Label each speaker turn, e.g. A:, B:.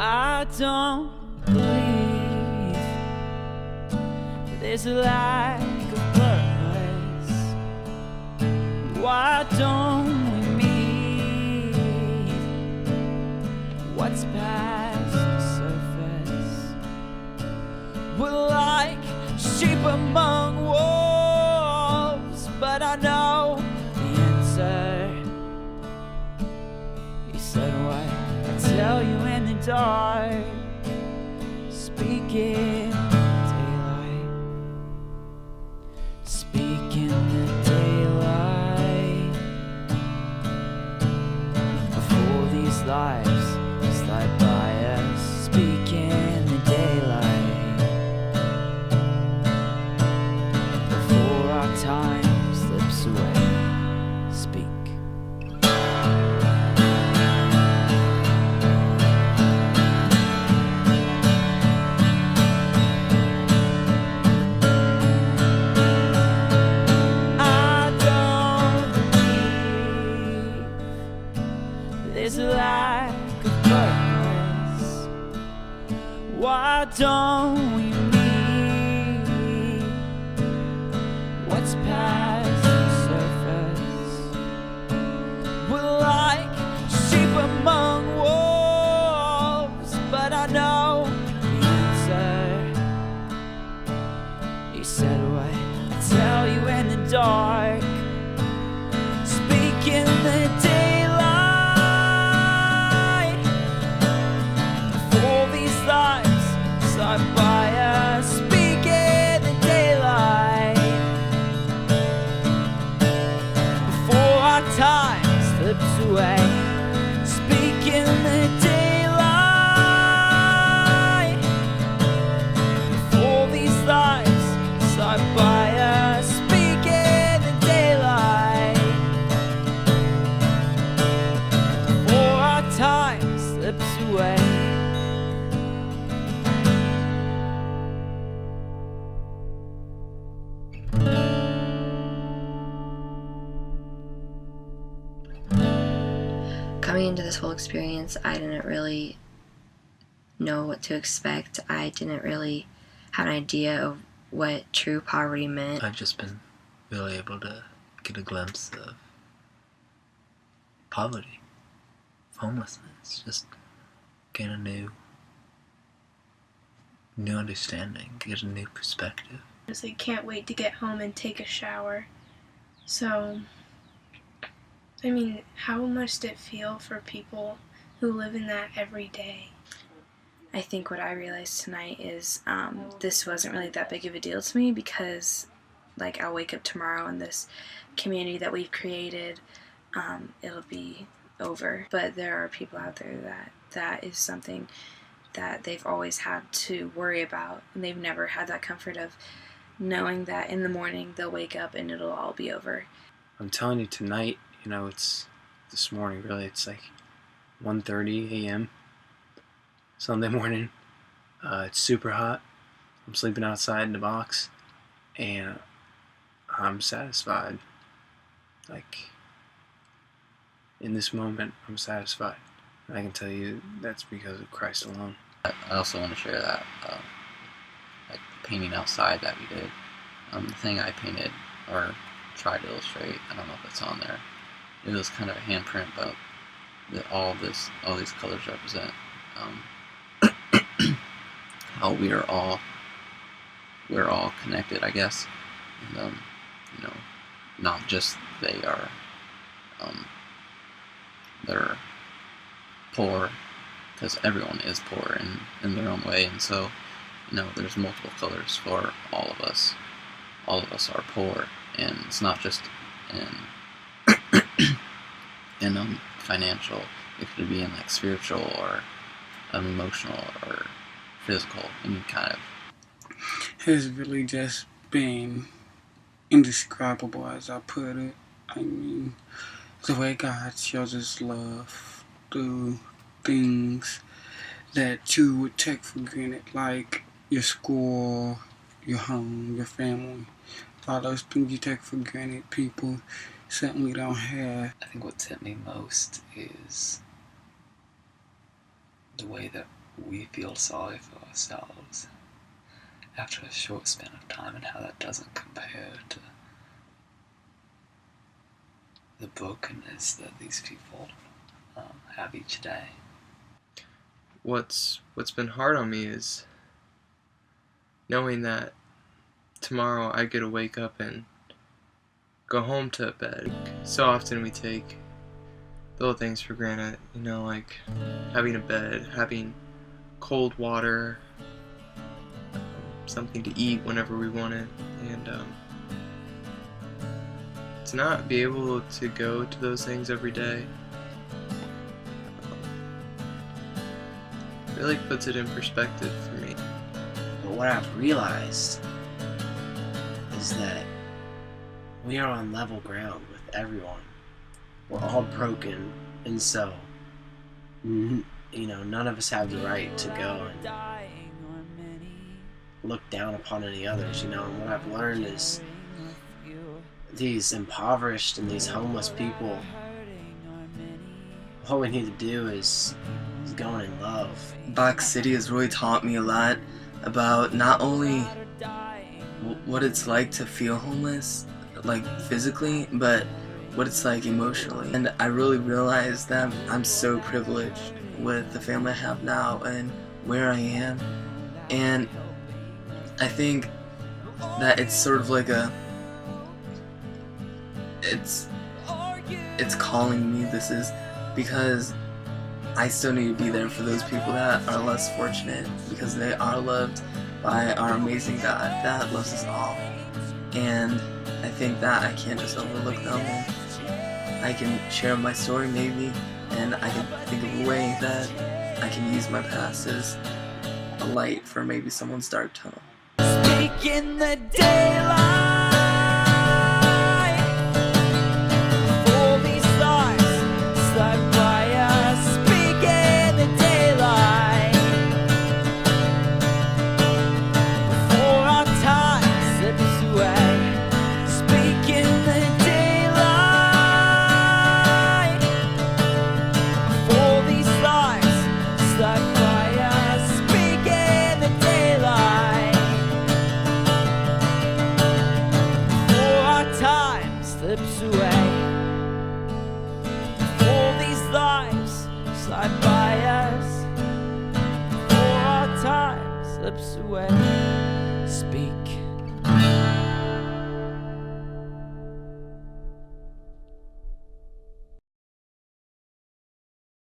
A: I don't believe there's a lack of purpose. Why don't we meet what's past the surface? We're like sheep among wolves, but I know the answer. You said what I tell you in the dark, speak in daylight, speak in the daylight, before these lives slide by us, speak in the daylight, before our time slips away, speak. There's a lack of purpose. Why don't we meet what's past the surface? We're like sheep among wolves, but I know the answer. You said what I tell you in the dark, speak in the daylight. Slide by us, speak in the daylight, before our time slips away, speak in the daylight, before these lives slide by us, speak in the daylight, before our time slips away.
B: Coming into this whole experience, I didn't really know what to expect. I didn't really have an idea of what true poverty meant.
C: I've just been really able to get a glimpse of poverty, homelessness, just gain a new understanding, get a new perspective.
D: I can't wait to get home and take a shower. So, I mean, how must it feel for people who live in that every day?
E: I think what I realized tonight is this wasn't really that big of a deal to me, because like I'll wake up tomorrow and this community that we've created, it'll be over. But there are people out there that is something that they've always had to worry about, and they've never had that comfort of knowing that in the morning they'll wake up and it'll all be over.
F: I'm telling you, tonight, it's this morning, really, it's like 1:30 a.m. Sunday morning. It's super hot. I'm sleeping outside in the box, and I'm satisfied. Like, in this moment, I'm satisfied. And I can tell you that's because of Christ alone.
G: I also want to share that, like painting outside that we did. The thing I painted, or tried to illustrate, I don't know if it's on there. It was kind of a handprint, but all these colors represent how we're all connected, I guess. And not just they're poor, because everyone is poor in their own way, and so there's multiple colors for all of us. All of us are poor, and it's not just in financial. It could be in like spiritual or emotional or physical, any kind of.
H: Has really just been indescribable, as I put it. I mean, the way God shows His love through things that you would take for granted, like your school, your home, your family. All those things you take for granted, people certainly don't have.
C: I think what's hit me most is the way that we feel sorry for ourselves after a short span of time, and how that doesn't compare to the brokenness that these people have each day.
I: What's been hard on me is knowing that tomorrow I get to wake up and go home to bed. So often we take little things for granted, you know, like having a bed, having cold water, something to eat whenever we want it, and to not be able to go to those things every day really puts it in perspective for me.
J: But what I've realized is that we are on level ground with everyone. We're all broken, and so, you know, none of us have the right to go and look down upon any others, you know. And what I've learned is these impoverished and these homeless people, what we need to do is go in love.
K: Black City has really taught me a lot about not only what it's like to feel homeless, like physically, but what it's like emotionally. And I really realized that I'm so privileged with the family I have now and where I am. And I think that it's sort of like it's calling me, this is, because I still need to be there for those people that are less fortunate, because they are loved by our amazing God that loves us all. And I think that I can't just overlook them, and I can share my story maybe, and I can think of a way that I can use my past as a light for maybe someone's dark tunnel.
A: Speak in the daylight. All these thoughts slide by us. Speak in the daylight. Before our time slips away. Speak in the daylight. Before these thoughts slide by us. Speak in the daylight. Time slips away. All these lives slide by us. Before our time slips away. Speak.